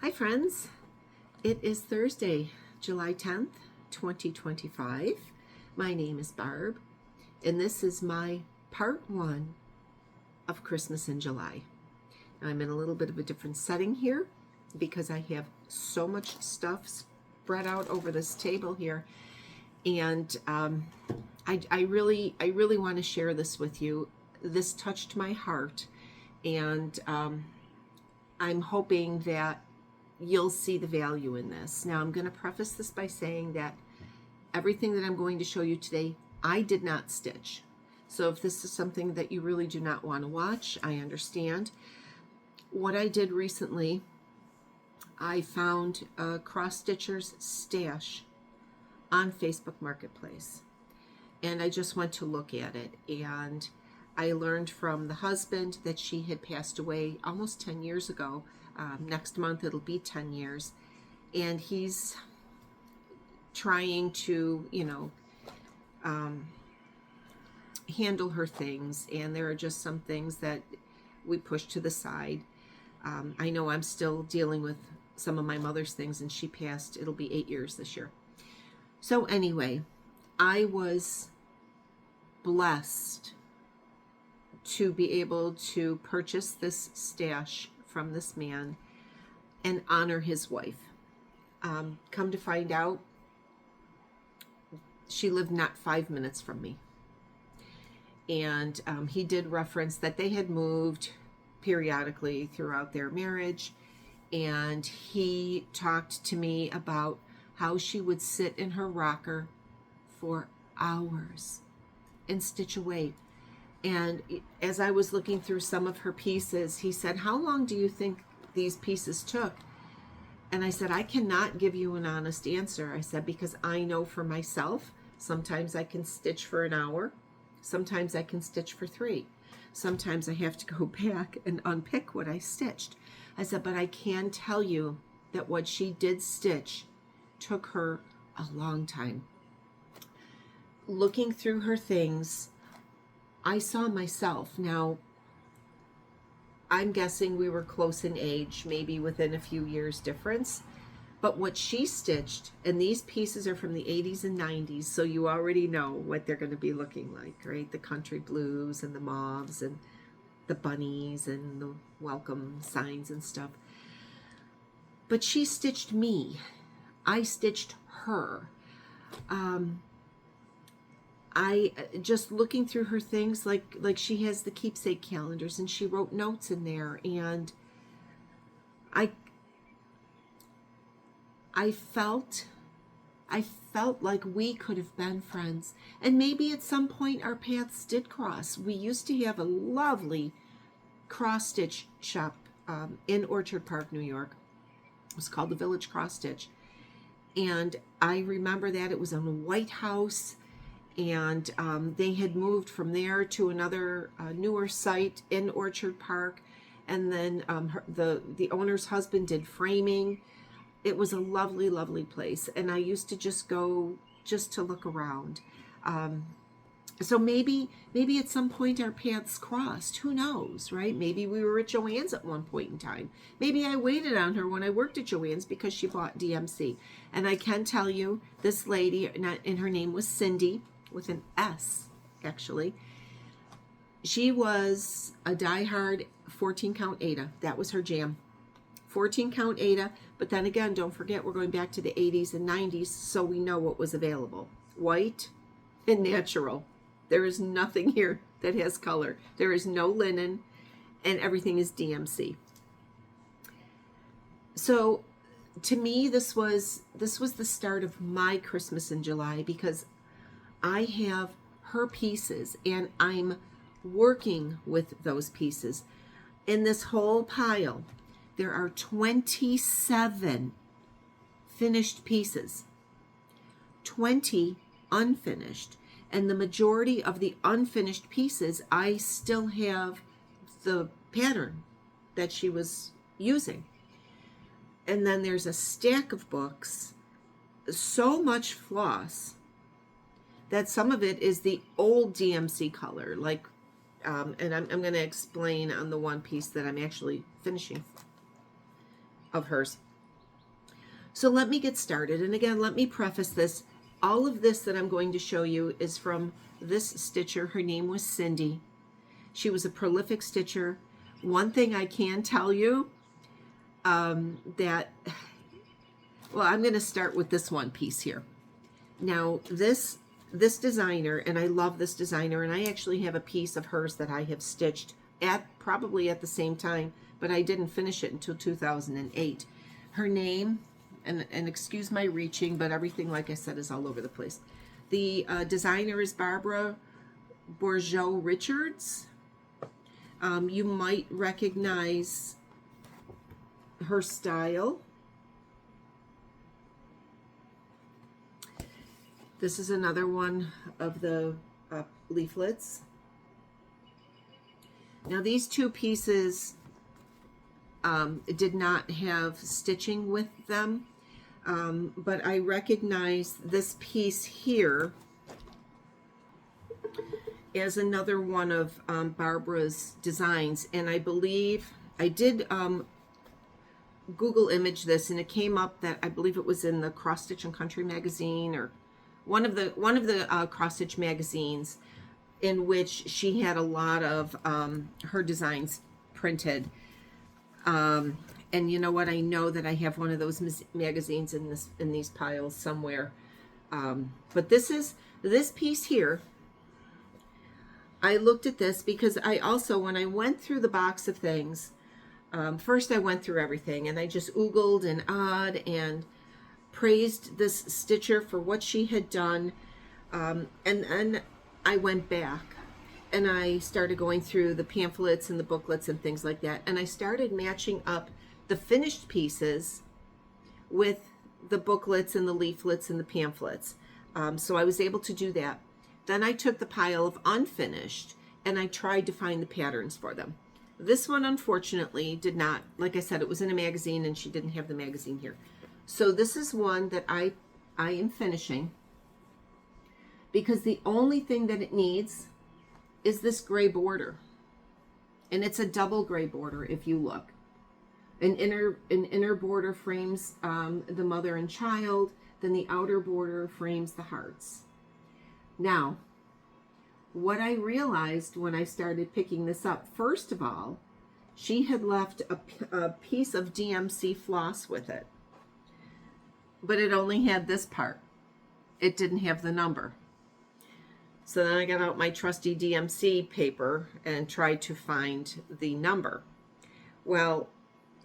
Hi friends, it is Thursday, July 10th, 2025. My name is Barb, and this is my part one of Christmas in July. I'm in a little bit of a different setting here because I have so much stuff spread out over this table here, and I really want to share this with you. This touched my heart, and I'm hoping that you'll see the value in this. Now, I'm going to preface this by saying that everything that I'm going to show you today, I did not stitch. So if this is something that you really do not want to watch, I understand. What I did recently, I found a Cross Stitchers stash on Facebook Marketplace. And I just went to look at it. And I learned from the husband that she had passed away almost 10 years ago. Next month it'll be 10 years. And he's trying to, handle her things. And there are just some things that we push to the side. I know I'm still dealing with some of my mother's things, and she passed, it'll be 8 years this year. So anyway, I was blessed to be able to purchase this stash from this man and honor his wife. Come to find out, she lived not 5 minutes from me. And he did reference that they had moved periodically throughout their marriage. And he talked to me about how she would sit in her rocker for hours and stitch away. And as I was looking through some of her pieces, he said, "How long do you think these pieces took?" And I said, "I cannot give you an honest answer." I said, because I know for myself, sometimes I can stitch for an hour. Sometimes I can stitch for 3. Sometimes I have to go back and unpick what I stitched. I said, but I can tell you that what she did stitch took her a long time. Looking through her things, I saw myself. Now, I'm guessing we were close in age, maybe within a few years difference. But what she stitched, and these pieces are from the 80s and 90s, so you already know what they're going to be looking like, right? The country blues and the mauves and the bunnies and the welcome signs and stuff. But she stitched me. I stitched her. I just looking through her things, like she has the keepsake calendars, and she wrote notes in there, and I felt like we could have been friends. And maybe at some point our paths did cross. We used to have a lovely cross stitch shop in Orchard Park, New York. It was called the Village Cross Stitch. And I remember that it was on a White House. And they had moved from there to another newer site in Orchard Park. And then the owner's husband did framing. It was a lovely, lovely place. And I used to just go just to look around. So maybe at some point our paths crossed. Who knows, right? Maybe we were at Joann's at one point in time. Maybe I waited on her when I worked at Joann's because she bought DMC. And I can tell you, this lady, and her name was Cindy, with an S, actually. She was a diehard 14 count Aida. That was her jam. 14 count Aida, but then again, don't forget, we're going back to the 80s and 90s, so we know what was available. White and natural. There is nothing here that has color. There is no linen, and everything is DMC. So to me, this was the start of my Christmas in July, because I have her pieces, and I'm working with those pieces. In this whole pile, there are 27 finished pieces, 20 unfinished. And the majority of the unfinished pieces, I still have the pattern that she was using. And then there's a stack of books, so much floss, that some of it is the old DMC color, like, and I'm going to explain on the one piece that I'm actually finishing of hers. So let me get started. And again, let me preface this. All of this that I'm going to show you is from this stitcher. Her name was Cindy. She was a prolific stitcher. One thing I can tell you, that, well, I'm going to start with this one piece here. Now, this designer, and I love this designer, and I actually have a piece of hers that I have stitched probably at the same time, but I didn't finish it until 2008. Her name, and excuse my reaching, but everything, like I said, is all over the place. The designer is Barbara Bourgeau Richards. You might recognize her style. This is another one of the leaflets. Now these two pieces did not have stitching with them, but I recognize this piece here as another one of Barbara's designs, and I believe I did Google image this, and it came up that I believe it was in the Cross Stitch and Country magazine, or one of the cross stitch magazines, in which she had a lot of her designs printed. And you know what? I know that I have one of those magazines in these piles somewhere. But this piece here. I looked at this because I also, when I went through the box of things, first I went through everything and I just oogled and awed and praised this stitcher for what she had done, and then I went back and I started going through the pamphlets and the booklets and things like that, and I started matching up the finished pieces with the booklets and the leaflets and the pamphlets. So I was able to do that. Then I took the pile of unfinished and I tried to find the patterns for them. This one unfortunately did not. Like I said, it was in a magazine and she didn't have the magazine here. So this is one that I am finishing, because the only thing that it needs is this gray border. And it's a double gray border if you look. An inner border frames the mother and child, then the outer border frames the hearts. Now, what I realized when I started picking this up, first of all, she had left a piece of DMC floss with it. But it only had this part. It didn't have the number. So then I got out my trusty DMC paper and tried to find the number. Well,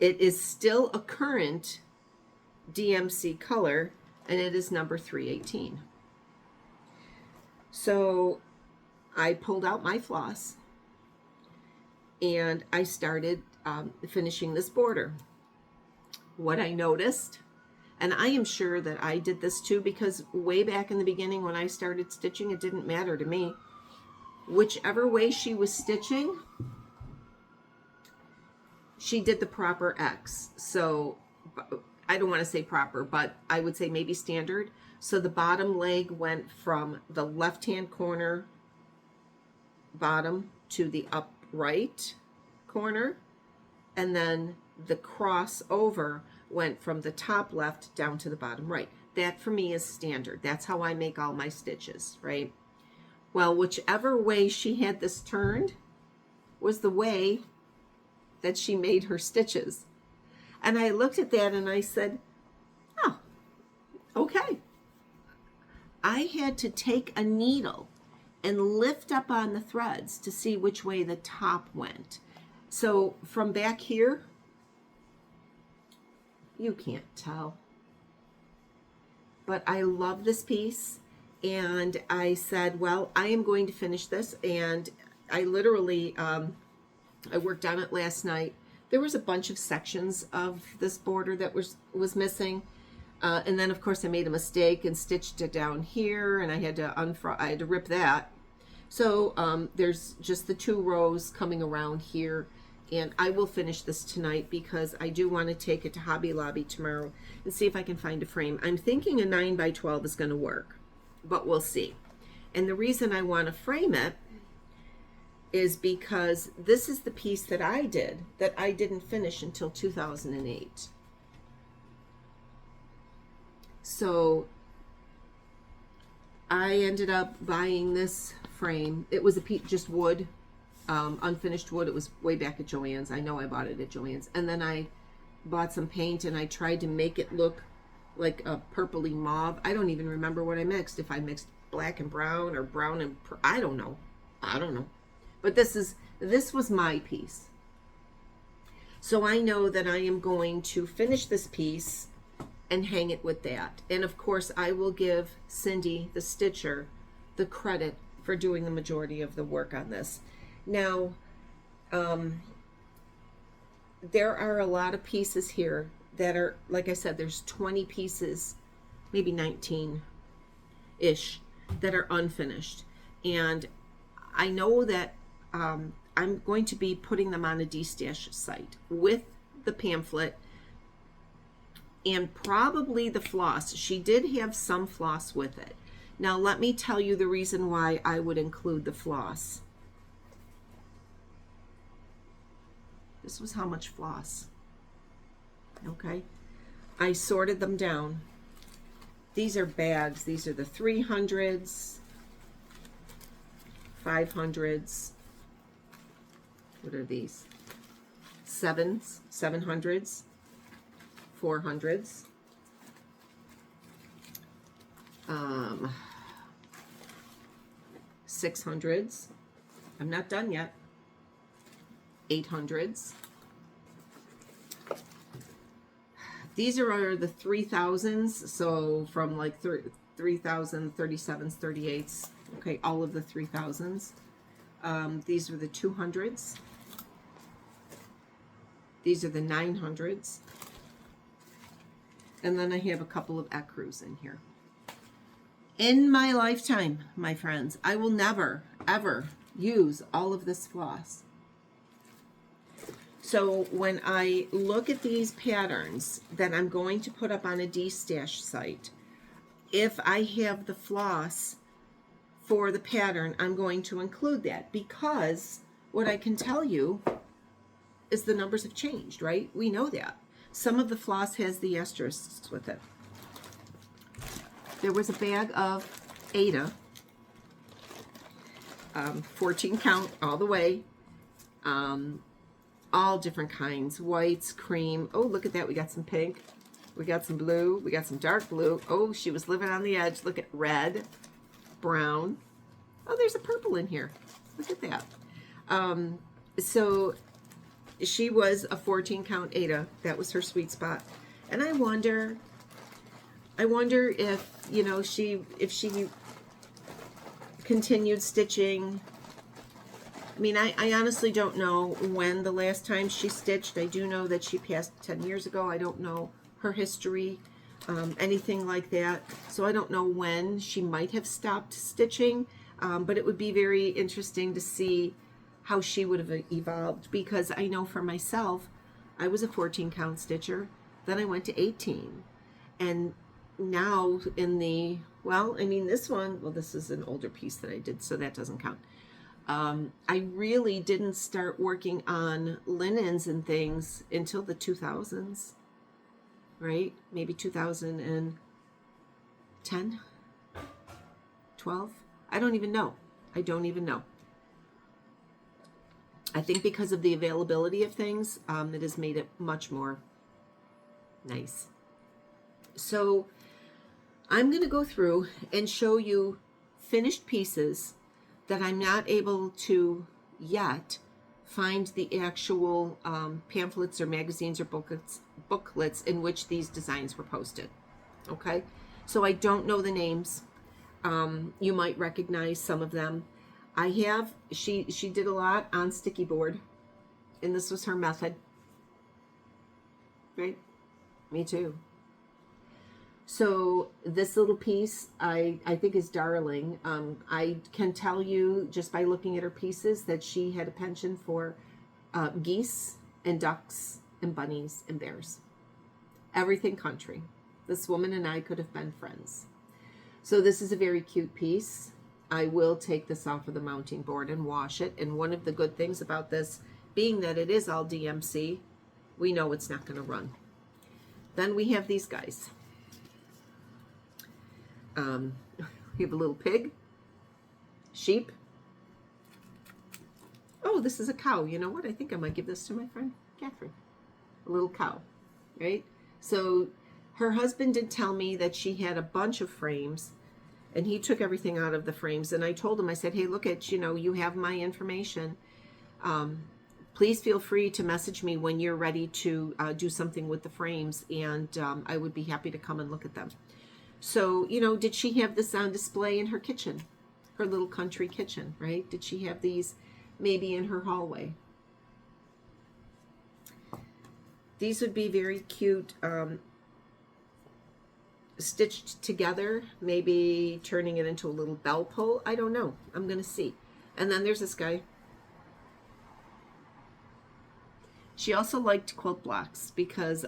it is still a current DMC color, and it is number 318. So I pulled out my floss and I started finishing this border. What I noticed, and I am sure that I did this too, because way back in the beginning when I started stitching, it didn't matter to me. Whichever way she was stitching, she did the proper X. So I don't want to say proper, but I would say maybe standard. So the bottom leg went from the left-hand corner bottom to the upright corner, and then the crossover went from the top left down to the bottom right. That for me is standard. That's how I make all my stitches, right? Well, whichever way she had this turned was the way that she made her stitches. And I looked at that and I said, oh, okay. I had to take a needle and lift up on the threads to see which way the top went. So from back here, you can't tell. But I love this piece, and I said, well, I am going to finish this. And I literally, I worked on it last night. There was a bunch of sections of this border that was missing. And then of course I made a mistake and stitched it down here, and I had to rip that. So there's just the 2 rows coming around here. And I will finish this tonight because I do want to take it to Hobby Lobby tomorrow and see if I can find a frame. I'm thinking a 9x12 is going to work, but we'll see. And the reason I want to frame it is because this is the piece that I did that I didn't finish until 2008. So I ended up buying this frame. It was a piece, just wood, unfinished wood. It was way back at Joann's. I know I bought it at Joann's. And then I bought some paint and I tried to make it look like a purpley mauve. I don't even remember what I mixed. If I mixed black and brown or brown and I don't know. But this was my piece. So I know that I am going to finish this piece and hang it with that. And of course, I will give Cindy, the stitcher, the credit for doing the majority of the work on this. Now, there are a lot of pieces here that are, like I said, there's 20 pieces, maybe 19-ish, that are unfinished. And I know that I'm going to be putting them on a D-Stash site with the pamphlet and probably the floss. She did have some floss with it. Now let me tell you the reason why I would include the floss. This was how much floss. Okay. I sorted them down. These are bags. These are the 300s, 500s. What are these? 700s, 400s, 600s. I'm not done yet. 800s. These are the 3000s, so from like 3000, 37s, 38s. Okay, all of the 3000s. These are the 200s. These are the 900s. And then I have a couple of ecrus in here. In my lifetime, my friends, I will never, ever use all of this floss. So when I look at these patterns that I'm going to put up on a D-Stash site, if I have the floss for the pattern, I'm going to include that, because what I can tell you is the numbers have changed, right? We know that. Some of the floss has the asterisks with it. There was a bag of Aida, 14 count all the way, all different kinds, whites, cream. Oh, look at that. We got some pink. We got some blue. We got some dark blue. Oh, she was living on the edge. Look at red, brown. Oh, there's a purple in here. Look at that. So she was a 14 count Aida. That was her sweet spot. And I wonder if, you know, if she continued stitching. I mean, I honestly don't know when the last time she stitched. I do know that she passed 10 years ago. I don't know her history, anything like that. So I don't know when she might have stopped stitching, but it would be very interesting to see how she would have evolved, because I know for myself, I was a 14 count stitcher. Then I went to 18. And now in the, well, I mean, this one, well, this is an older piece that I did, so that doesn't count. I really didn't start working on linens and things until the 2000s, right? Maybe 2010, 12. I don't even know. I think because of the availability of things, it has made it much more nice. So I'm going to go through and show you finished pieces that I'm not able to yet find the actual pamphlets or magazines or booklets in which these designs were posted. Okay, so I don't know the names. You might recognize some of them. I have, she did a lot on sticky board, and this was her method. Right? Me too. So this little piece I think is darling. I can tell you just by looking at her pieces that she had a penchant for geese and ducks and bunnies and bears. Everything country. This woman and I could have been friends. So this is a very cute piece. I will take this off of the mounting board and wash it. And one of the good things about this, being that it is all DMC, we know it's not going to run. Then we have these guys. We have a little pig, sheep. Oh, this is a cow. You know what? I think I might give this to my friend Catherine. A little cow, right? So her husband did tell me that she had a bunch of frames, and he took everything out of the frames. And I told him, I said, hey, look at, you have my information. Please feel free to message me when you're ready to do something with the frames, and I would be happy to come and look at them. So, did she have this on display in her kitchen, her little country kitchen, right? Did she have these maybe in her hallway? These would be very cute, stitched together, maybe turning it into a little bell pull. I don't know. I'm going to see. And then there's this guy. She also liked quilt blocks because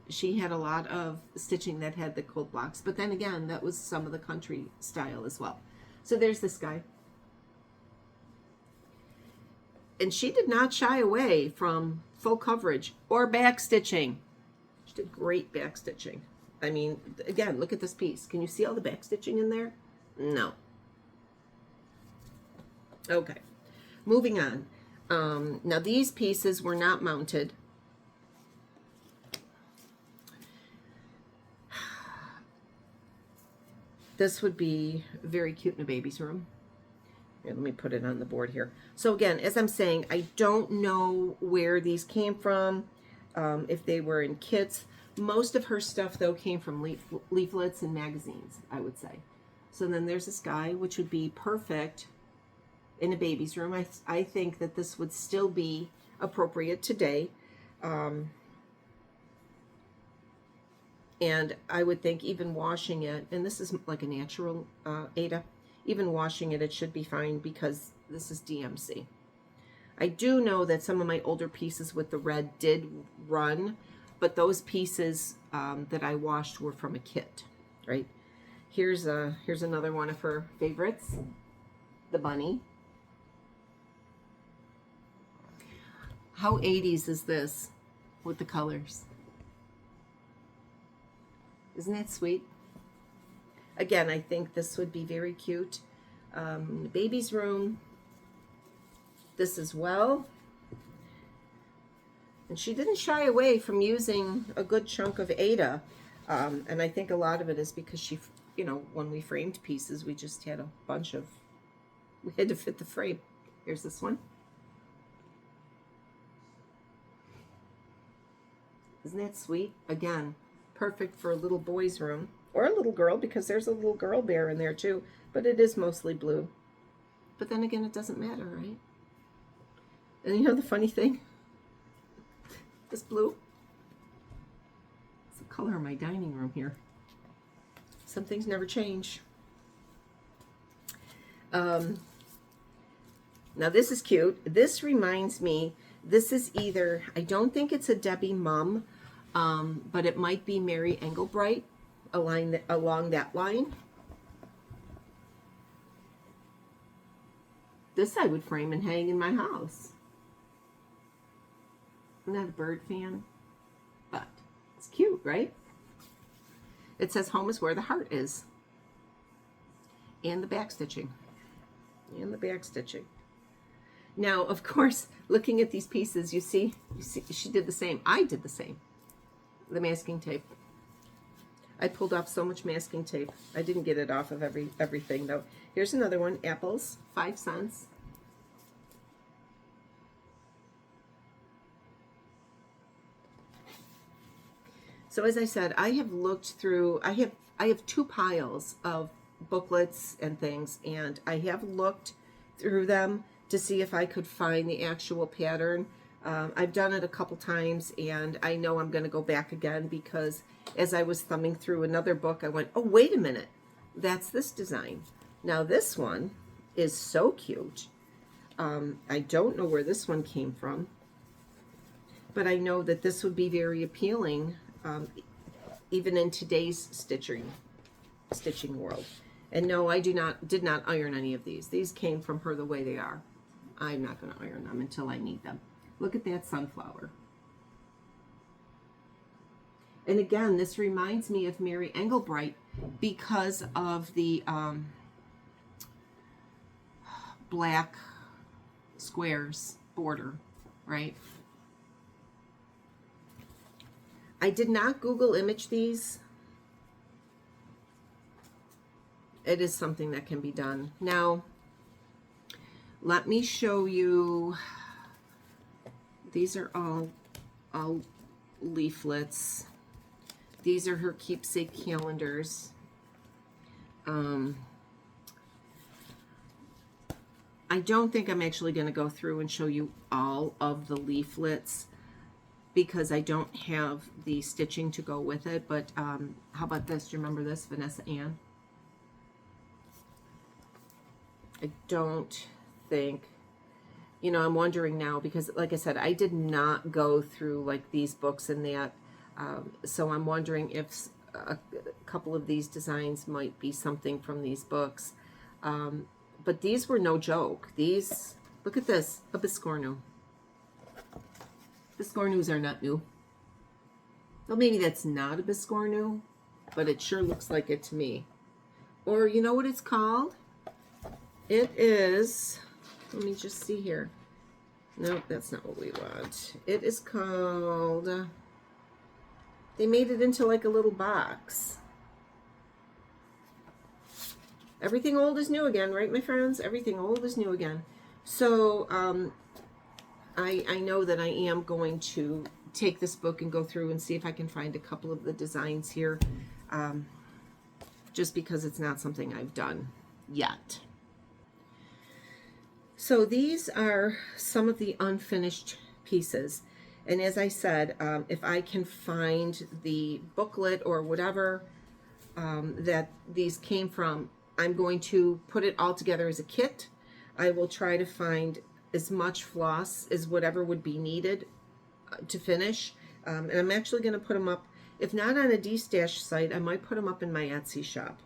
she had a lot of stitching that had the quilt blocks. But then again, that was some of the country style as well. So there's this guy. And she did not shy away from full coverage or back stitching. She did great back stitching. I mean, again, look at this piece. Can you see all the back stitching in there? No. Okay, moving on. Now these pieces were not mounted. This would be very cute in a baby's room. Here, let me put it on the board here. So again, as I'm saying, I don't know where these came from, if they were in kits. Most of her stuff, though, came from leaflets and magazines, I would say. So then there's this guy, which would be perfect in a baby's room. I think that this would still be appropriate today. And I would think even washing it, and this is like a natural Aida, even washing it, it should be fine because this is DMC. I do know that some of my older pieces with the red did run, but those pieces that I washed were from a kit, right? Here's another one of her favorites, the bunny. How 80s is this with the colors? Isn't that sweet? Again, I think this would be very cute. The baby's room. This as well. And she didn't shy away from using a good chunk of Aida. And I think a lot of it is because she, when we framed pieces, we just had a bunch of, we had to fit the frame. Here's this one. Isn't that sweet? Again, perfect for a little boy's room or a little girl, because there's a little girl bear in there too, but it is mostly blue. But then again, it doesn't matter, right? And the funny thing, this blue, it's the color of my dining room here. Some things never change. Now this is cute. This reminds me, this is either, I don't think it's a Debbie Mum, but it might be Mary Engelbright along that line. This I would frame and hang in my house. I'm not a bird fan, but it's cute, right? It says home is where the heart is. And the back stitching. And the back stitching. Now, of course, looking at these pieces, you see she did the same. I did the same. The masking tape. I pulled off so much masking tape. I didn't get it off of everything though. Here's another one, apples, 5 cents. So as I said, I have looked through, I have 2 piles of booklets and things, and I have looked through them to see if I could find the actual pattern. I've done it a couple times, and I know I'm going to go back again because as I was thumbing through another book, I went, oh, wait a minute, that's this design. Now this one is so cute. I don't know where this one came from, but I know that this would be very appealing, even in today's stitching world. And no, I did not iron any of these. These came from her the way they are. I'm not going to iron them until I need them. Look at that sunflower. And again, this reminds me of Mary Engelbreit because of the black squares border, right? I did not Google image these. It is something that can be done. Now, let me show you. These are all leaflets. These are her keepsake calendars. I don't think I'm actually going to go through and show you all of the leaflets because I don't have the stitching to go with it. But how about this? Do you remember this? Vanessa Ann? I don't think, you know, I'm wondering now because, like I said, I did not go through like these books and that. So I'm wondering if a couple of these designs might be something from these books. But these were no joke. These, look at this, a Biscornu. Biscornus are not new. Well, maybe that's not a Biscornu, but it sure looks like it to me. Or you know what it's called? It is, let me just see here. Nope, that's not what we want. It is called, they made it into like a little box. Everything old is new again, right, my friends? Everything old is new again. So I know that I am going to take this book and go through and see if I can find a couple of the designs here, just because it's not something I've done yet. So these are some of the unfinished pieces. And as I said, if I can find the booklet or whatever that these came from, I'm going to put it all together as a kit. I will try to find as much floss as whatever would be needed to finish. And I'm actually going to put them up, if not on a D-Stash site, I might put them up in my Etsy shop.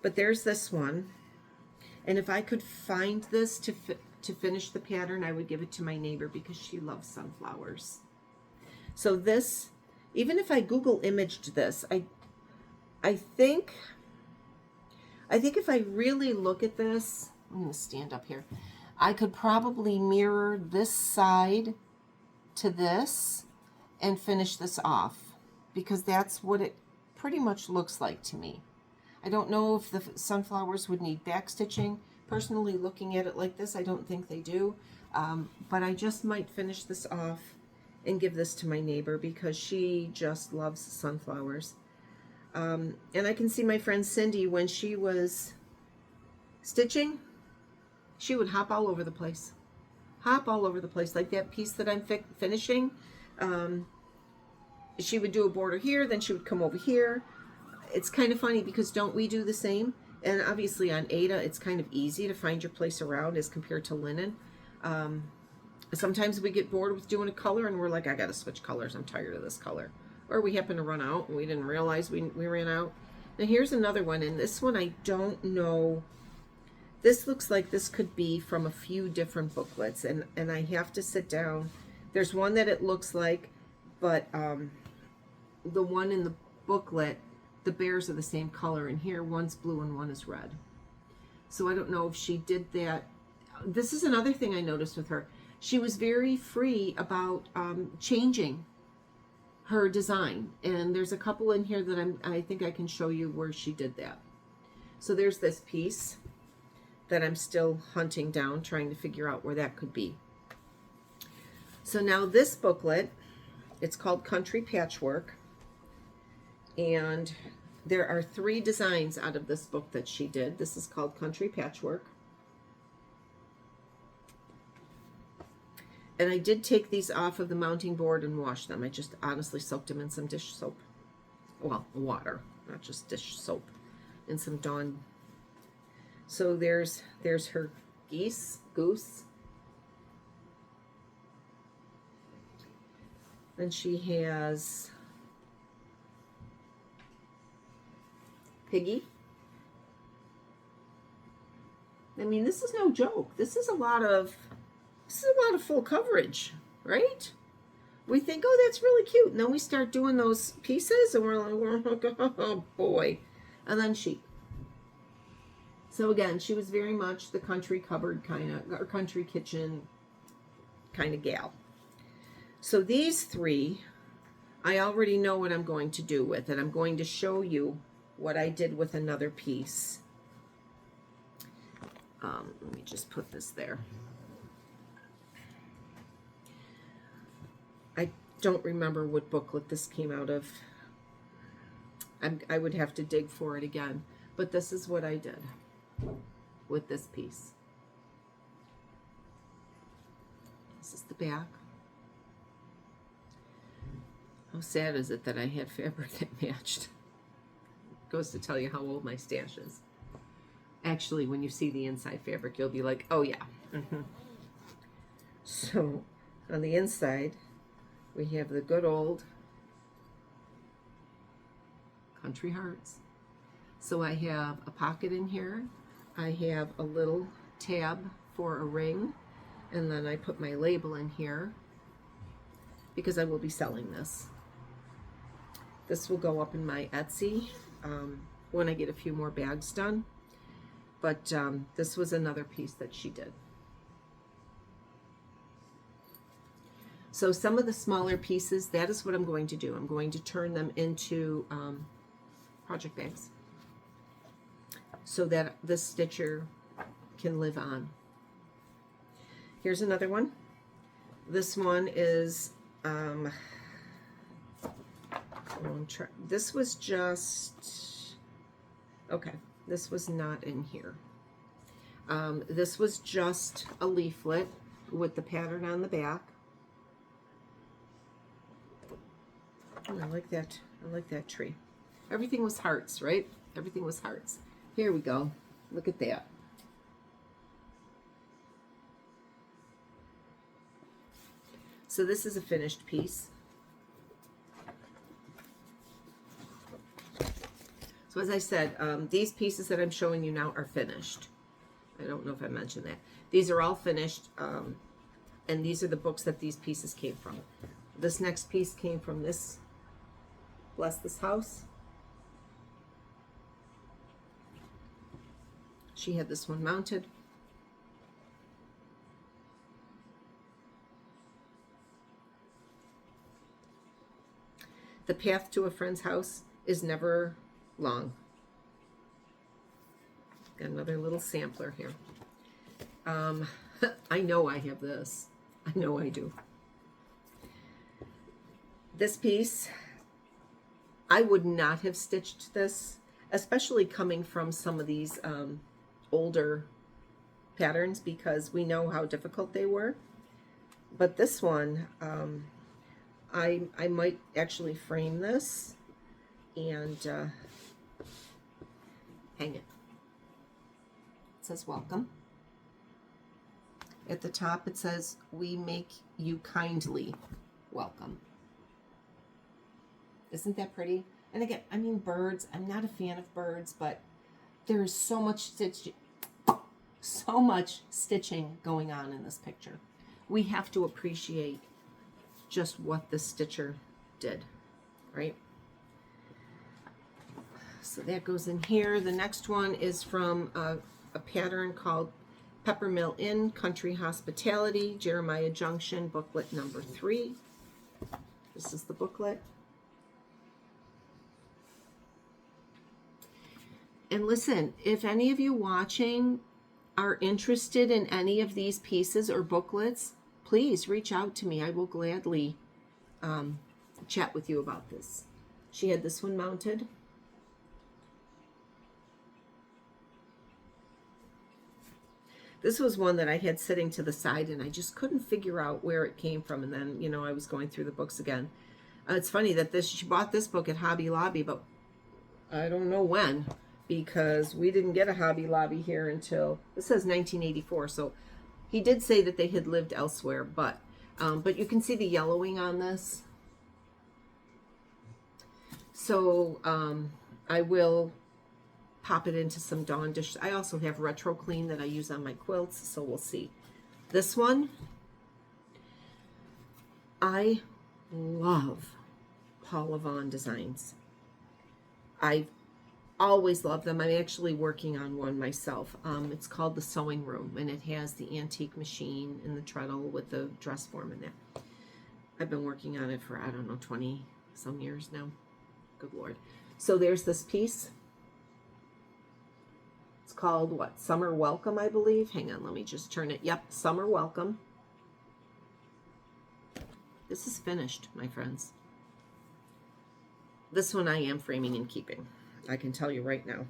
But there's this one. And if I could find this to finish the pattern, I would give it to my neighbor because she loves sunflowers. So this, even if I Google imaged this, I think if I really look at this, I'm going to stand up here, I could probably mirror this side to this and finish this off because that's what it pretty much looks like to me. I don't know if the sunflowers would need back stitching. Personally, looking at it like this, I don't think they do. But I just might finish this off and give this to my neighbor because she just loves sunflowers. And I can see my friend Cindy, when she was stitching, she would hop all over the place. Hop all over the place. Like that piece that I'm finishing, she would do a border here, then she would come over here. It's kind of funny because don't we do the same? And obviously on Aida, it's kind of easy to find your place around as compared to linen. Sometimes we get bored with doing a color and we're like, I got to switch colors. I'm tired of this color. Or we happen to run out and we didn't realize we ran out. Now here's another one. And this one, I don't know. This looks like this could be from a few different booklets. And I have to sit down. There's one that it looks like, but the one in the booklet, the bears are the same color, and here one's blue and one is red. So I don't know if she did that. This is another thing I noticed with her. She was very free about changing her design, and there's a couple in here that I think I can show you where she did that. So there's this piece that I'm still hunting down, trying to figure out where that could be. So now this booklet, it's called Country Patchwork. And there are 3 designs out of this book that she did. This is called Country Patchwork. And I did take these off of the mounting board and wash them. I just honestly soaked them in some dish soap. Well, water, not just dish soap. And some Dawn. So there's her goose. Then she has Piggy. I mean, this is no joke. This is a lot of full coverage, right? we think, oh, that's really cute. And then we start doing those pieces and we're like, oh boy. And then she. So again, she was very much the country cupboard kind of, or country kitchen kind of gal. So these three, I already know what I'm going to do with it. I'm going to show you what I did with another piece. Let me just put this there. I don't remember what booklet this came out of. I would have to dig for it again. But this is what I did with this piece. This is the back. How sad is it that I had fabric that matched? Goes to tell you how old my stash is. Actually, when you see the inside fabric, you'll be like, oh yeah. So, on the inside, we have the good old Country Hearts. So I have a pocket in here. I have a little tab for a ring. And then I put my label in here because I will be selling this. This will go up in my Etsy when I get a few more bags done. But this was another piece that she did. So some of the smaller pieces, that is what I'm going to do. I'm going to turn them into project bags so that the stitcher can live on. Here's another one. This one is, this was just, okay, this was not in here. This was just a leaflet with the pattern on the back. Oh, I like that. I like that tree. Everything was hearts, right? Everything was hearts. Here we go. Look at that. So this is a finished piece. So as I said, these pieces that I'm showing you now are finished. I don't know if I mentioned that. These are all finished, and these are the books that these pieces came from. This next piece came from this, Bless This House. She had this one mounted. The path to a friend's house is never long. Got another little sampler here. I know I have this. I know I do. This piece, I would not have stitched this, especially coming from some of these older patterns, because we know how difficult they were. But this one, I might actually frame this and hang it. It says welcome. At the top it says, we make you kindly welcome. Isn't that pretty? And again, I mean birds. I'm not a fan of birds, but there is so much stitching going on in this picture. We have to appreciate just what the stitcher did, right? So that goes in here. The next one is from a pattern called Peppermill Inn Country Hospitality, Jeremiah Junction, booklet number 3. This is the booklet. And listen, if any of you watching are interested in any of these pieces or booklets, please reach out to me. I will gladly chat with you about this. She had this one mounted. This was one that I had sitting to the side, and I just couldn't figure out where it came from. And then, you know, I was going through the books again. It's funny that she bought this book at Hobby Lobby, but I don't know when, because we didn't get a Hobby Lobby here until, this says 1984. So he did say that they had lived elsewhere, but you can see the yellowing on this. So I will pop it into some Dawn dish. I also have Retro Clean that I use on my quilts, so we'll see. This one, I love Paula Vaughn designs. I always love them. I'm actually working on one myself. It's called the Sewing Room, and it has the antique machine and the treadle with the dress form in there. I've been working on it for, I don't know, 20 some years now. Good Lord. So there's this piece. It's called what? Summer Welcome, I believe. Hang on, let me just turn it. Yep, Summer Welcome. This is finished, my friends. This one I am framing and keeping. I can tell you right now.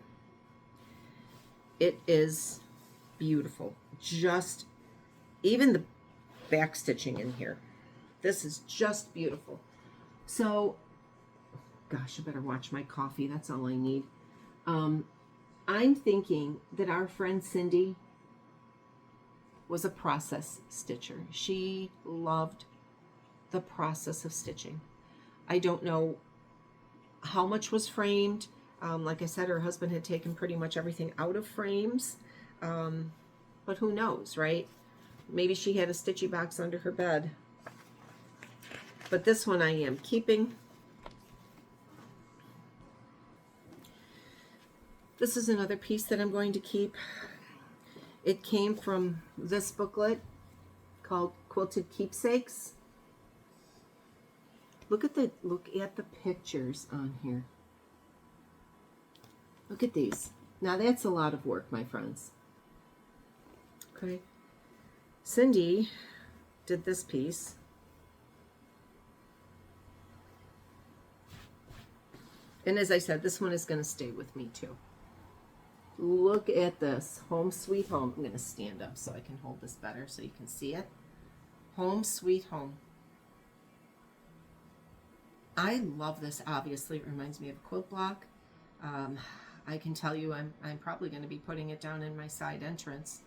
It is beautiful. Just, even the back stitching in here. This is just beautiful. So, gosh, I better watch my coffee. That's all I need. I'm thinking that our friend Cindy was a process stitcher. She loved the process of stitching. I don't know how much was framed. Like I said, her husband had taken pretty much everything out of frames. But who knows, right? Maybe she had a stitchy box under her bed. But this one I am keeping. This is another piece that I'm going to keep. It came from this booklet called Quilted Keepsakes. Look at the pictures on here. Look at these. Now that's a lot of work, my friends. Okay. Cindy did this piece. And as I said, this one is going to stay with me too. Look at this. Home Sweet Home. I'm going to stand up so I can hold this better so you can see it. Home Sweet Home. I love this, obviously. It reminds me of a quilt block. I can tell you I'm probably going to be putting it down in my side entrance.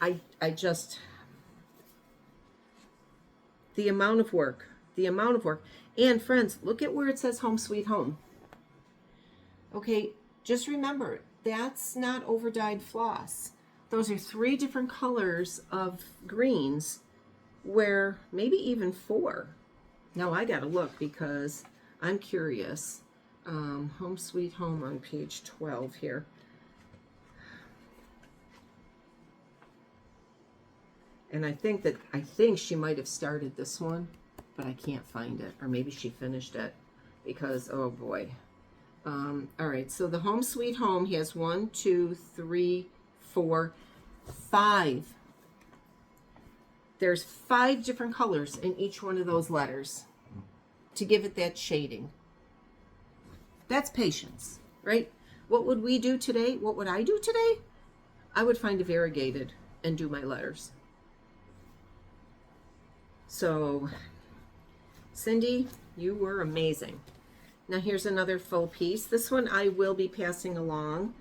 I just, the amount of work. And friends, look at where it says Home Sweet Home. Okay, just remember, that's not over-dyed floss. Those are 3 different colors of greens, where maybe even 4. Now I gotta look because I'm curious. Home Sweet Home on page 12 here. And I think she might have started this one, but I can't find it. Or maybe she finished it because, oh boy. All right, so the Home Sweet Home has 1, 2, 3, 4, 5. There's 5 different colors in each one of those letters to give it that shading. That's patience, right? What would we do today? What would I do today? I would find a variegated and do my letters. So, Cindy, you were amazing. Now here's another full piece. This one I will be passing along.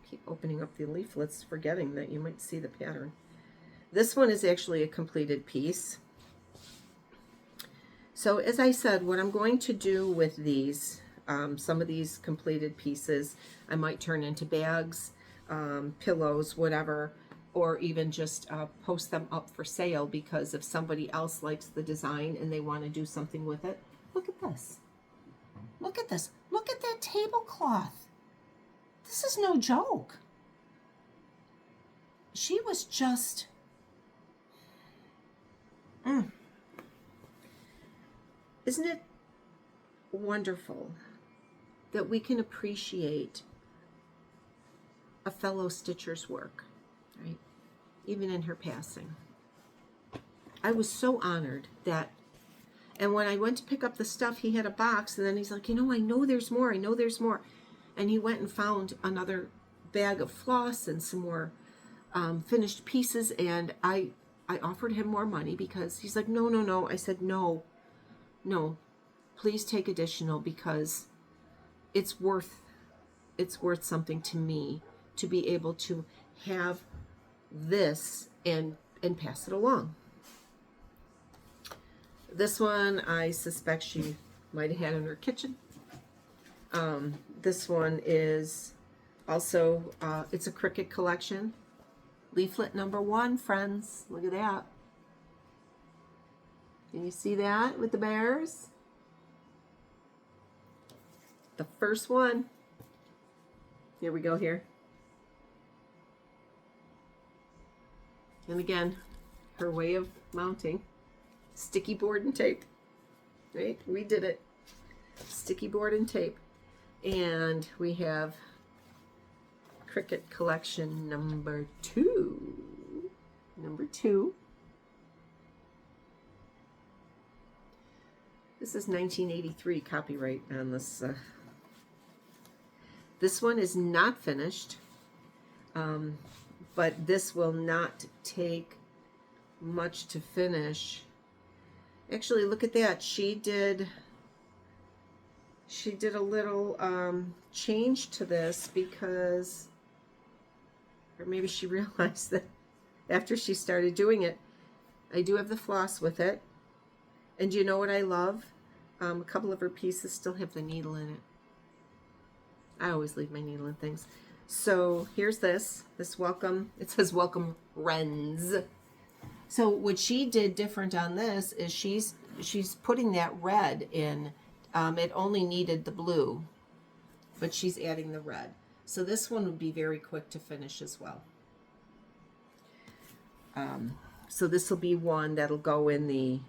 Keep opening up the leaflets, forgetting that you might see the pattern. This one is actually a completed piece. So as I said, what I'm going to do with these, some of these completed pieces, I might turn into bags, pillows, whatever, or even just post them up for sale because if somebody else likes the design and they want to do something with it. Look at this. Look at this. Look at that tablecloth. This is no joke. She was just... Isn't it wonderful that we can appreciate a fellow stitcher's work, right? Even in her passing. I was so honored that, and when I went to pick up the stuff, he had a box, and then he's like, I know there's more, And he went and found another bag of floss and some more finished pieces, and I offered him more money because he's like, no. I said, no, please take additional because it's worth something to me to be able to have this and pass it along. This one I suspect she might have had in her kitchen. This one is also, it's a Cricut collection. Leaflet number 1, friends. Look at that. Can you see that with the bears? The first one. Here we go here. And again, her way of mounting. Sticky board and tape. Right? We did it. Sticky board and tape. And we have Cricut collection number 2. Number 2. This is 1983 copyright on this. This one is not finished, but this will not take much to finish. Actually, look at that. She did a little change to this because, or maybe she realized that after she started doing it, I do have the floss with it. And you know what I love? A couple of her pieces still have the needle in it. I always leave my needle in things. So here's this welcome. It says welcome Wrens. So what she did different on this is she's putting that red in. It only needed the blue, but she's adding the red. So this one would be very quick to finish as well. So this will be one that'll go in the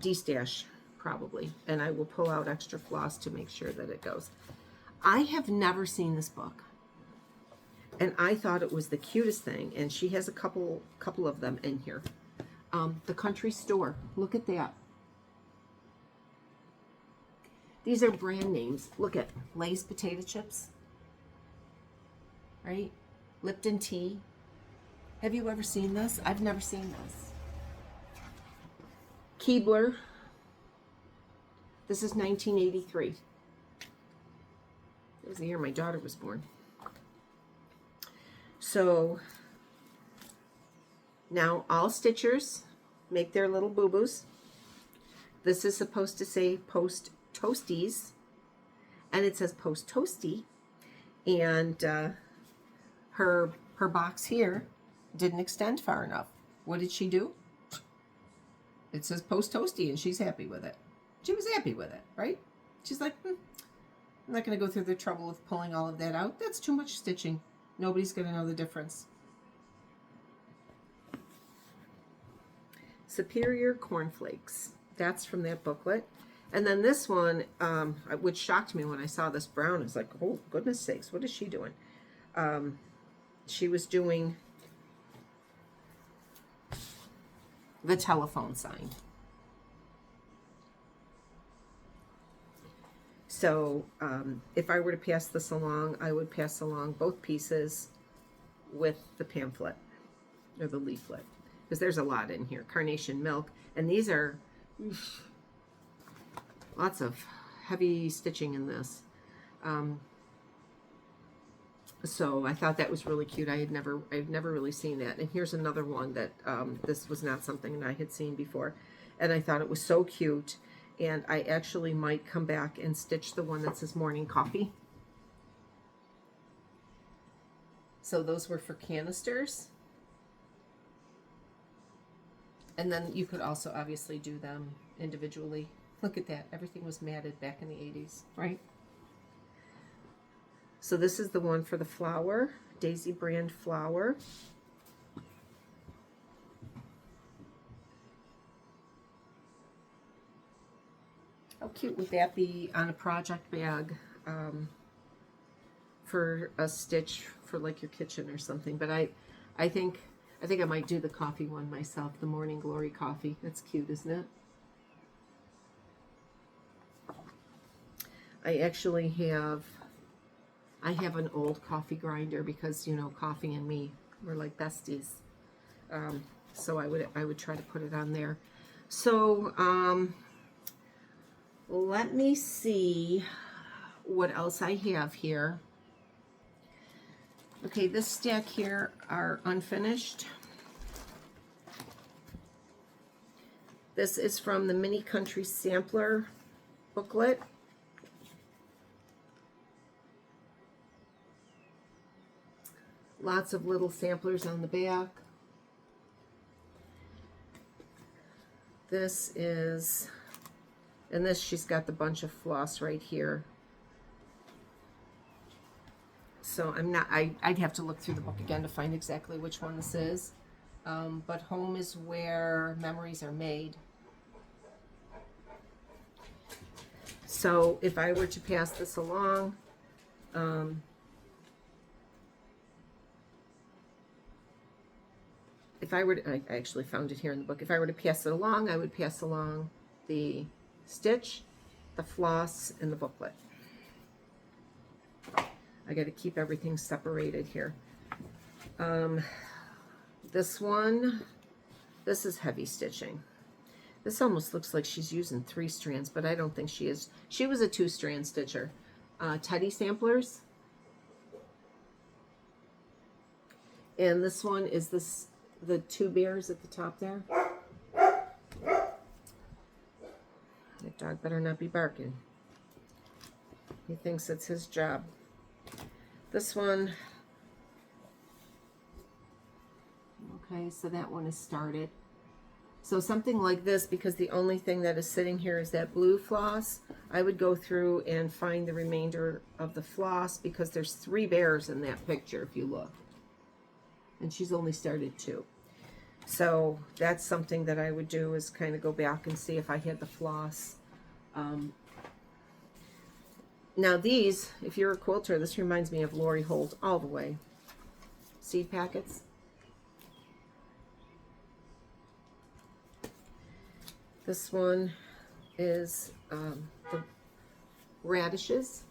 D-stash probably, and I will pull out extra floss to make sure that it goes. I have never seen this book, and I thought it was the cutest thing, and she has a couple of them in here. The Country Store, look at that. These are brand names. Look at Lay's potato chips, right? Lipton tea. Have you ever seen this? I've never seen this. Keebler. This is 1983. It was the year my daughter was born. So now all stitchers make their little boo-boos. This is supposed to say Post Toasties, and it says Post Toasty. And her box here didn't extend far enough. What did she do? It says Post Toasty, and she's happy with it. She was happy with it, right? She's like, I'm not going to go through the trouble of pulling all of that out. That's too much stitching. Nobody's going to know the difference. Superior Cornflakes. That's from that booklet. And then this one, which shocked me when I saw this brown, is like, oh, goodness sakes, what is she doing? She was doing the telephone sign. So if I were to pass this along, I would pass along both pieces with the pamphlet or the leaflet, because there's a lot in here. Carnation Milk, and these are lots of heavy stitching in this. So I thought that was really cute. I've never really seen that. And here's another one that this was not something that I had seen before, and I thought it was so cute. And I actually might come back and stitch the one that says Morning Coffee. So those were for canisters. And then you could also obviously do them individually. Look at that. Everything was matted back in the 80s, right? So this is the one for the flower, Daisy brand flower. How cute would that be on a project bag for a stitch for like your kitchen or something? But I think I might do the coffee one myself, the Morning Glory coffee. That's cute, isn't it? I actually have an old coffee grinder because, you know, coffee and me, we're like besties. So I would try to put it on there. So let me see what else I have here. Okay, this stack here are unfinished. This is from the Mini Country Sampler booklet. Lots of little samplers on the back. This is, and this, she's got the bunch of floss right here. So I'm not, I'd have to look through the book again to find exactly which one this is. But home is where memories are made. So if I were to pass this along, if I were to, I actually found it here in the book. If I were to pass it along, I would pass along the stitch, the floss, and the booklet. I got to keep everything separated here. This one, this is heavy stitching. This almost looks like she's using 3 strands, but I don't think she is. She was a 2-strand stitcher. Teddy samplers. And this one is this, the 2 bears at the top there. That dog better not be barking. He thinks it's his job. This one, okay, so that one is started. So something like this, because the only thing that is sitting here is that blue floss, I would go through and find the remainder of the floss, because there's 3 bears in that picture if you look. And she's only started 2. So that's something that I would do, is kind of go back and see if I had the floss. Now these, if you're a quilter, this reminds me of Lori Holt all the way. Seed packets. This one is the radishes.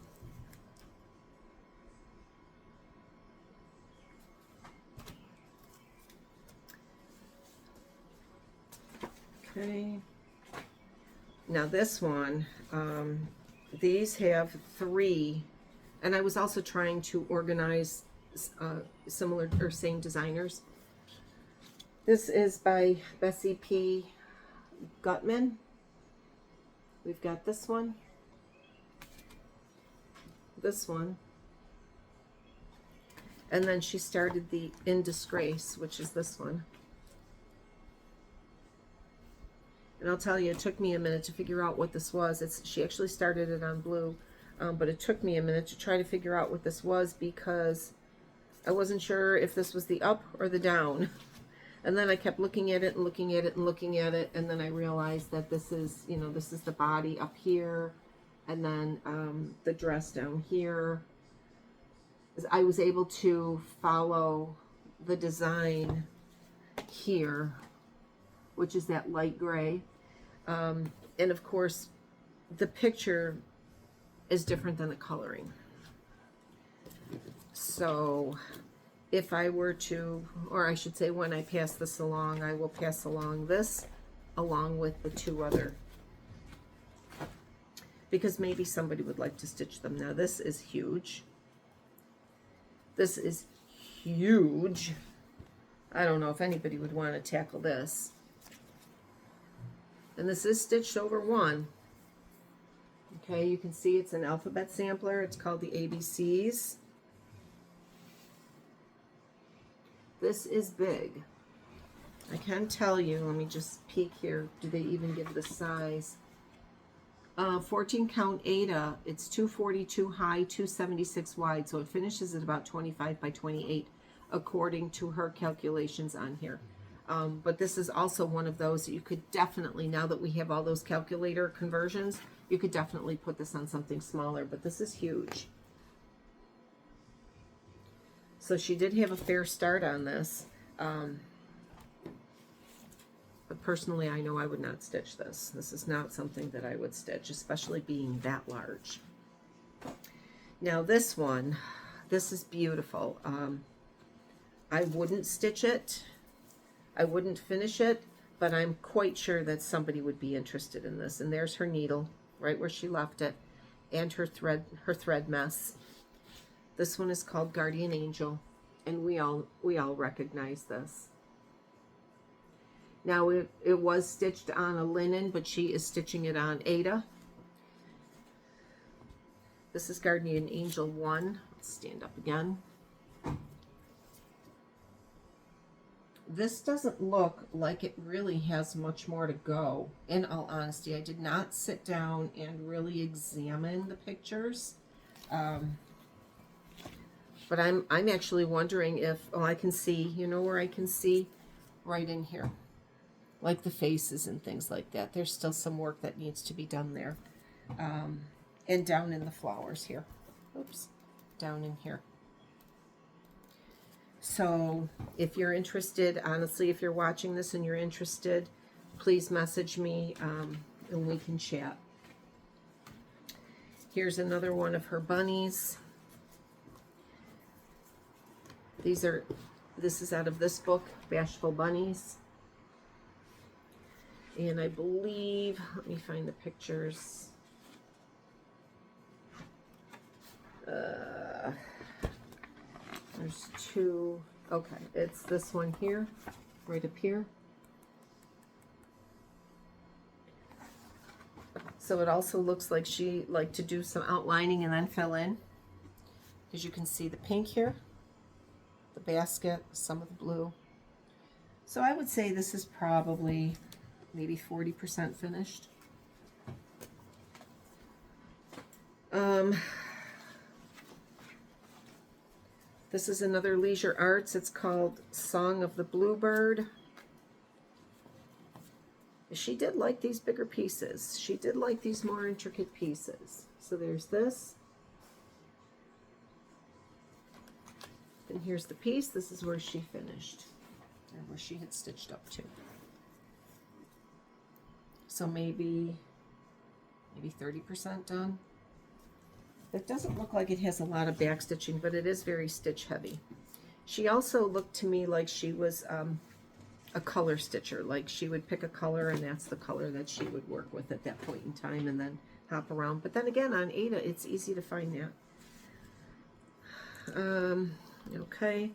Okay. Now this one, these have 3, and I was also trying to organize similar or same designers. This is by Bessie P. Gutman. We've got this one, and then she started the In Disgrace, which is this one. And I'll tell you, it took me a minute to figure out what this was. She actually started it on blue, but it took me a minute to try to figure out what this was, because I wasn't sure if this was the up or the down. And then I kept looking at it and looking at it and looking at it, and then I realized that this is, you know, this is the body up here, and then the dress down here. I was able to follow the design here, which is that light gray. And of course, the picture is different than the coloring. So if I were to, or I should say when I pass this along, I will pass along this along with the 2 other, because maybe somebody would like to stitch them. Now this is huge. This is huge. I don't know if anybody would want to tackle this. And this is stitched over 1. Okay, you can see it's an alphabet sampler. It's called the ABCs. This is big. I can tell you, let me just peek here. Do they even give the size? 14 count Aida, it's 242 high, 276 wide, so it finishes at about 25 by 28 according to her calculations on here. But this is also one of those that you could definitely, now that we have all those calculator conversions, you could definitely put this on something smaller, but this is huge. So she did have a fair start on this. But personally, I know I would not stitch this. This is not something that I would stitch, especially being that large. Now this one, this is beautiful. I wouldn't stitch it. I wouldn't finish it, but I'm quite sure that somebody would be interested in this. And there's her needle, right where she left it, and her thread mess. This one is called Guardian Angel, and we all recognize this. Now it was stitched on a linen, but she is stitching it on Aida. This is Guardian Angel 1. Let's stand up again. This doesn't look like it really has much more to go. In all honesty, I did not sit down and really examine the pictures. But I'm actually wondering if, oh, I can see, you know where I can see? Right in here. Like the faces and things like that. There's still some work that needs to be done there. And down in the flowers here. Oops. Down in here. So if you're interested, honestly, if you're watching this and you're interested, please message me and we can chat. Here's another one of her bunnies. This is out of this book, Bashful Bunnies. And I believe, let me find the pictures. There's two. Okay, it's this one here, right up here. So it also looks like she liked to do some outlining and then fill in. As you can see the pink here, the basket, some of the blue. So I would say this is probably maybe 40% finished. This is another Leisure Arts. It's called Song of the Bluebird. She did like these bigger pieces. She did like these more intricate pieces. So there's this. And here's the piece. This is where she finished, or where she had stitched up to. So maybe 30% done. It doesn't look like it has a lot of back stitching, but it is very stitch heavy. She also looked to me like she was a color stitcher, like she would pick a color and that's the color that she would work with at that point in time and then hop around. But then again, on Aida, it's easy to find that. Okay,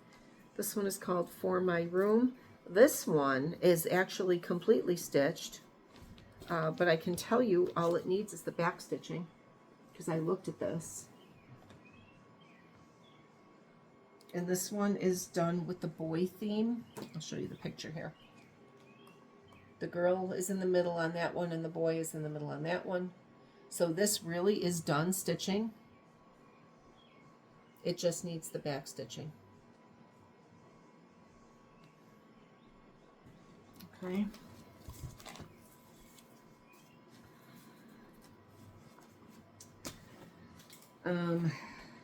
this one is called For My Room. This one is actually completely stitched, but I can tell you all it needs is the back stitching, because I looked at this. And this one is done with the boy theme. I'll show you the picture here. The girl is in the middle on that one, and the boy is in the middle on that one. So this really is done stitching. It just needs the back stitching. Okay.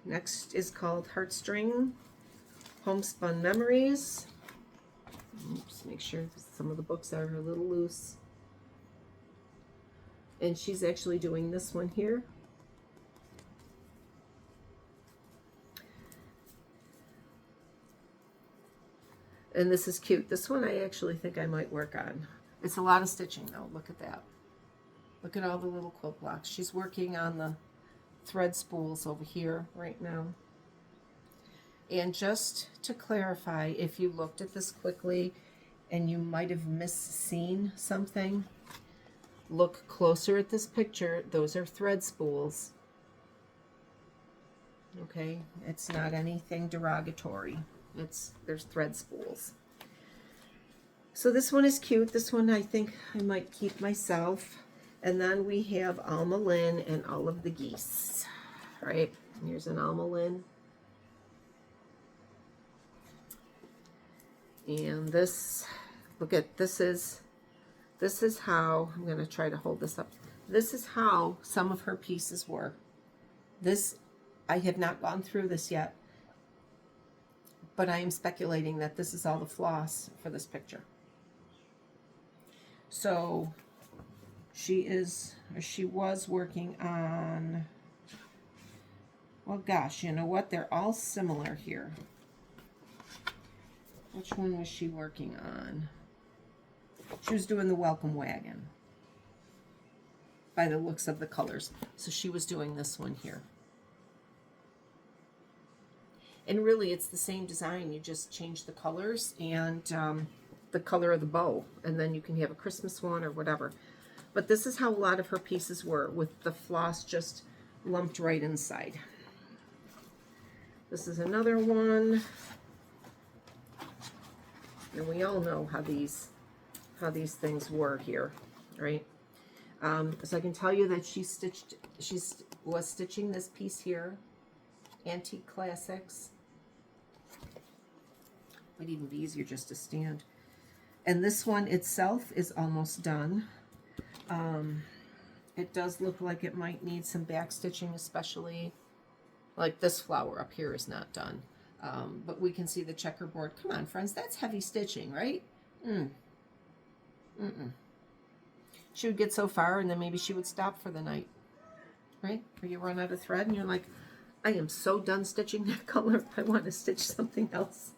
Next is called Heartstring Homespun Memories. Oops, make sure some of the books are a little loose. And she's actually doing this one here. And this is cute. This one I actually think I might work on. It's a lot of stitching though. Look at that. Look at all the little quilt blocks. She's working on the thread spools over here right now. And just to clarify, if you looked at this quickly and you might have misseen something, look closer at this picture. Those are thread spools. Okay, it's not anything derogatory. There's thread spools. So this one is cute. This one I think I might keep myself. And then we have Alma Lynn and All of the Geese. Right, here's an Alma Lynn. And this, look at, this is how, I'm going to try to hold this up. This is how some of her pieces were. This, I have not gone through this yet, but I am speculating that this is all the floss for this picture. So she was working on, well, gosh, you know what? They're all similar here. Which one was she working on? She was doing the Welcome Wagon by the looks of the colors. So she was doing this one here. And really, it's the same design. You just change the colors and the color of the bow. And then you can have a Christmas one or whatever. But this is how a lot of her pieces were, with the floss just lumped right inside. This is another one. And we all know how these things were here, right? So I can tell you that she was stitching this piece here, Antique Classics. Might even be easier just to stand. And this one itself is almost done. It does look like it might need some back stitching, especially like this flower up here is not done. But we can see the checkerboard. Come on, friends, that's heavy stitching, right? She would get so far and then maybe she would stop for the night, right? Or you run out of thread and you're like, I am so done stitching that color. I want to stitch something else.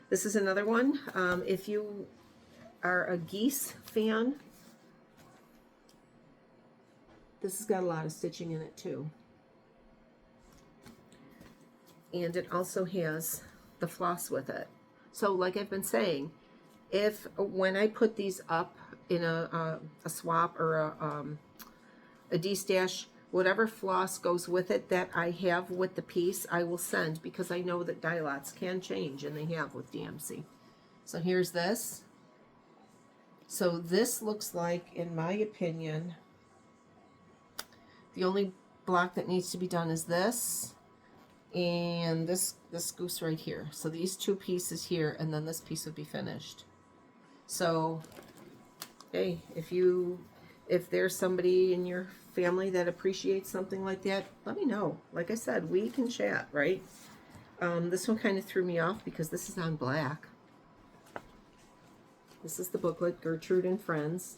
This is another one. If you are a geese fan, this has got a lot of stitching in it too. And it also has the floss with it. So like I've been saying, when I put these up in a swap or a D-stash, whatever floss goes with it that I have with the piece, I will send, because I know that dye lots can change, and they have with DMC. So here's this. So this looks like, in my opinion, the only block that needs to be done is this and this goose right here. So these two pieces here, and then this piece would be finished. So hey, if there's somebody in your family that appreciates something like that, let me know. Like I said, we can chat, right? This one kind of threw me off because this is on black. This is the booklet, Gertrude and Friends.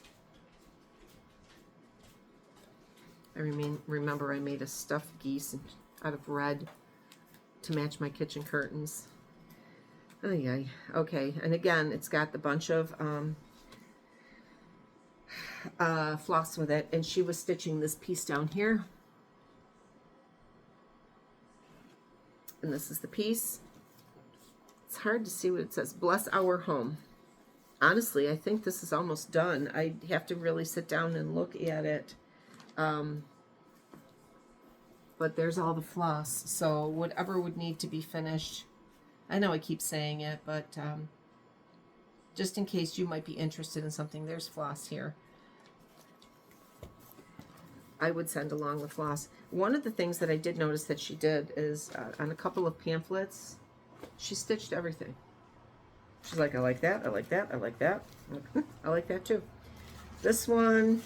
I remember I made a stuffed geese out of red to match my kitchen curtains. Oh yeah. Okay, and again, it's got the bunch of floss with it, and she was stitching this piece down here, and this is the piece. It's hard to see what it says. Bless our home. Honestly, I think this is almost done. I have to really sit down and look at it, but there's all the floss, so whatever would need to be finished, I know I keep saying it, but just in case you might be interested in something, there's floss here. I would send along the floss. One of the things that I did notice that she did is on a couple of pamphlets, she stitched everything. She's like, I like that, I like that, I like that. I like that too. This one,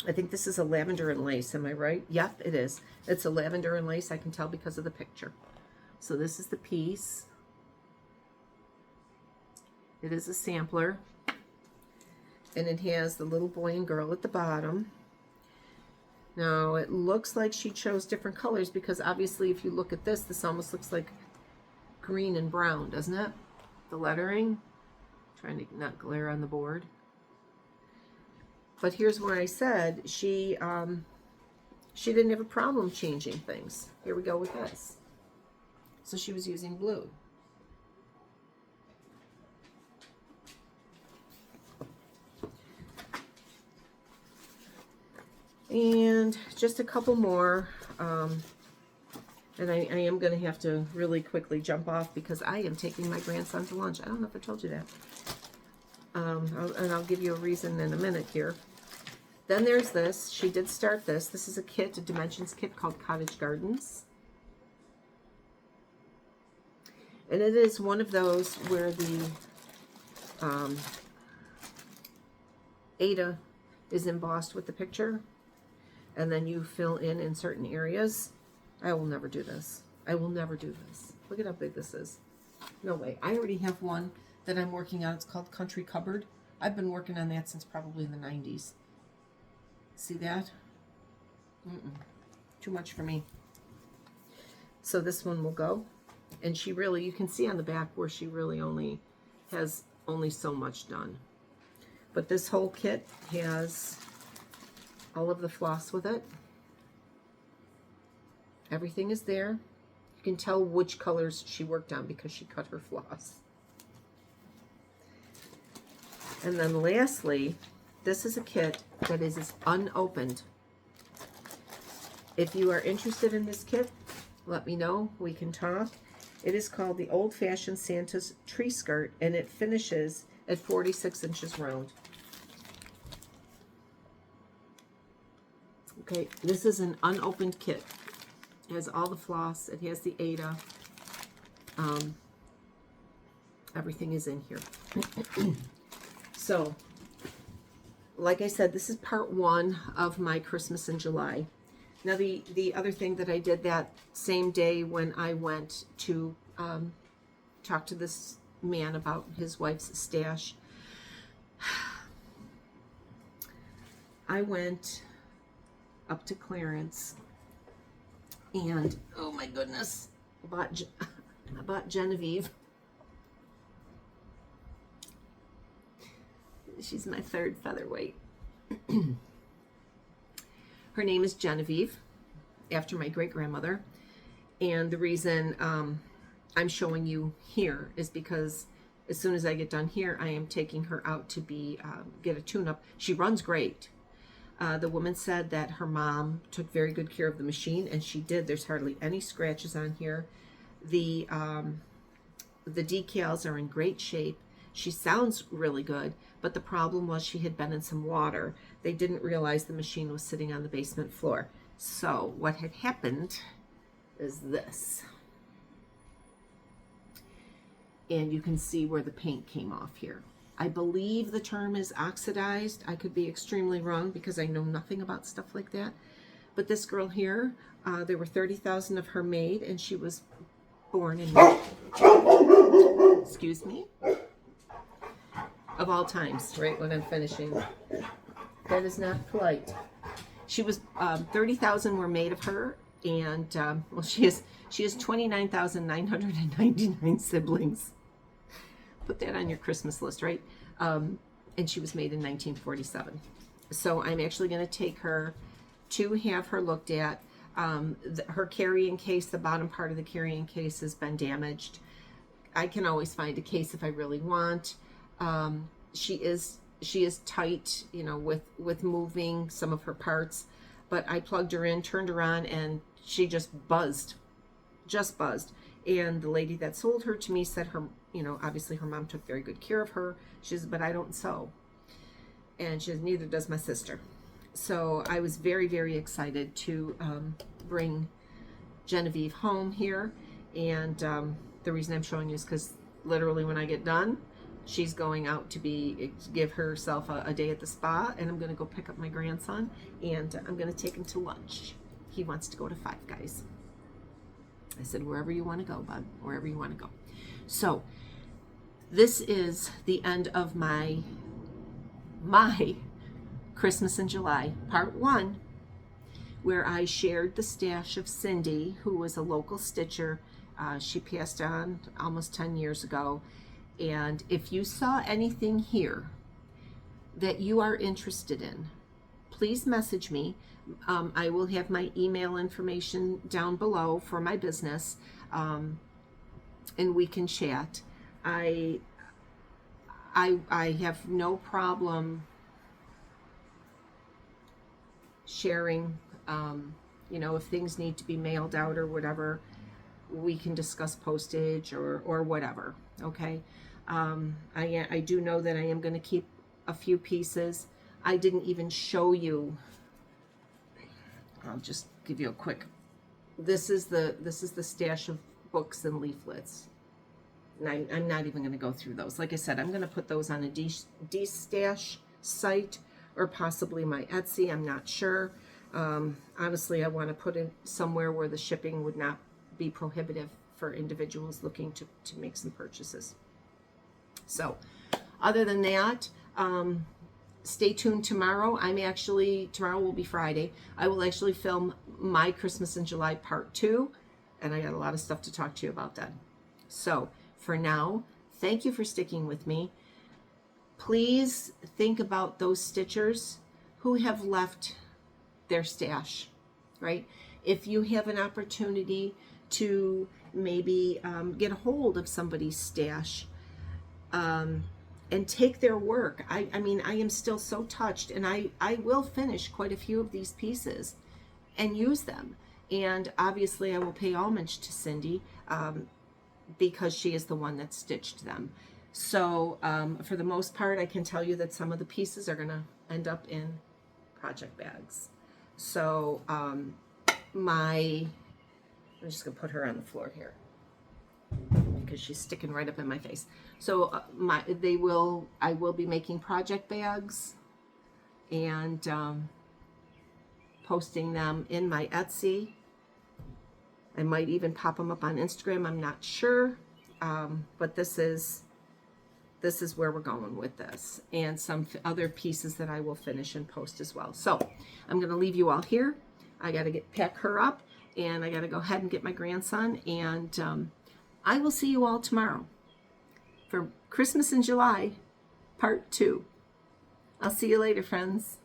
I think this is a lavender and lace, am I right? Yep, it is. It's a lavender and lace, I can tell because of the picture. So this is the piece. It is a sampler. And it has the little boy and girl at the bottom. Now, it looks like she chose different colors because obviously if you look at this, this almost looks like green and brown, doesn't it? The lettering. Trying to not glare on the board. But here's where I said she didn't have a problem changing things. Here we go with this. So she was using blue. And just a couple more, and I am going to have to really quickly jump off because I am taking my grandson to lunch. I don't know if I told you that. And I'll give you a reason in a minute here. Then there's this. She did start this. This is a kit, a Dimensions kit called Cottage Gardens. And it is one of those where the Ada is embossed with the picture. And then you fill in certain areas. I will never do this. I will never do this. Look at how big this is. No way. I already have one that I'm working on. It's called Country Cupboard. I've been working on that since probably the 90s. See that? Too much for me. So this one will go. And she really, you can see on the back where she really only has so much done. But this whole kit has all of the floss with it. Everything is there. You can tell which colors she worked on because she cut her floss. And then lastly, this is a kit that is unopened. If you are interested in this kit, let me know. We can talk. It is called the Old Fashioned Santa's Tree Skirt, and it finishes at 46 inches round. Okay, this is an unopened kit. It has all the floss. It has the Aida. Everything is in here. So, like I said, this is part 1 of my Christmas in July. Now, the other thing that I did that same day when I went to talk to this man about his wife's stash, I went up to Clarence and, oh my goodness, I bought Genevieve. She's my 3rd featherweight. Her name is Genevieve, after my great-grandmother. And the reason I'm showing you here is because as soon as I get done here, I am taking her out to be get a tune-up. She runs great. The woman said that her mom took very good care of the machine, and she did. There's hardly any scratches on here. The decals are in great shape. She sounds really good, but the problem was she had been in some water. They didn't realize the machine was sitting on the basement floor. So what had happened is this. And you can see where the paint came off here. I believe the term is oxidized. I could be extremely wrong because I know nothing about stuff like that. But this girl here, there were 30,000 of her made, and she was born in, excuse me, of all times, right when I'm finishing. That is not polite. She was 30,000 were made of her, and well, she has 29,999 siblings. Put that on your Christmas list, right? And she was made in 1947. So I'm actually going to take her to have her looked at. Her carrying case, the bottom part of the carrying case has been damaged. I can always find a case if I really want. She is tight, you know, with moving some of her parts, but I plugged her in, turned her on, and she just buzzed. And the lady that sold her to me said her, you know, obviously her mom took very good care of her. She says, but I don't sew. And she says, neither does my sister. So I was very, very excited to bring Genevieve home here. And the reason I'm showing you is because literally when I get done, she's going out to give herself a day at the spa, and I'm going to go pick up my grandson, and I'm going to take him to lunch. He wants to go to Five Guys. I said, wherever you want to go, bud, wherever you want to go. So this is the end of my Christmas in July, part 1, where I shared the stash of Cindy, who was a local stitcher. She passed on almost 10 years ago. And if you saw anything here that you are interested in, please message me. I will have my email information down below for my business, and we can chat. I have no problem sharing, you know, if things need to be mailed out or whatever, we can discuss postage or whatever, okay? I do know that I am going to keep a few pieces. I didn't even show you. I'll just give you a quick. This is the stash of books and leaflets. And I'm not even going to go through those. Like I said, I'm going to put those on a D-Stash site or possibly my Etsy. I'm not sure. Honestly, I want to put it somewhere where the shipping would not be prohibitive for individuals looking to make some purchases. So, other than that, stay tuned tomorrow. Tomorrow will be Friday. I will actually film my Christmas in July part 2, and I got a lot of stuff to talk to you about that. So, for now, thank you for sticking with me. Please think about those stitchers who have left their stash, right? If you have an opportunity to maybe get a hold of somebody's stash, and take their work. I mean, I am still so touched, and I will finish quite a few of these pieces and use them. And obviously I will pay homage to Cindy. because she is the one that stitched them. So for the most part, I can tell you that some of the pieces are going to end up in project bags. So I'm just going to put her on the floor here because she's sticking right up in my face. So I will be making project bags and posting them in my Etsy. I might even pop them up on Instagram. I'm not sure, but this is where we're going with this, and some other pieces that I will finish and post as well. So I'm going to leave you all here. I got to pack her up, and I got to go ahead and get my grandson, and I will see you all tomorrow for Christmas in July, part 2. I'll see you later, friends.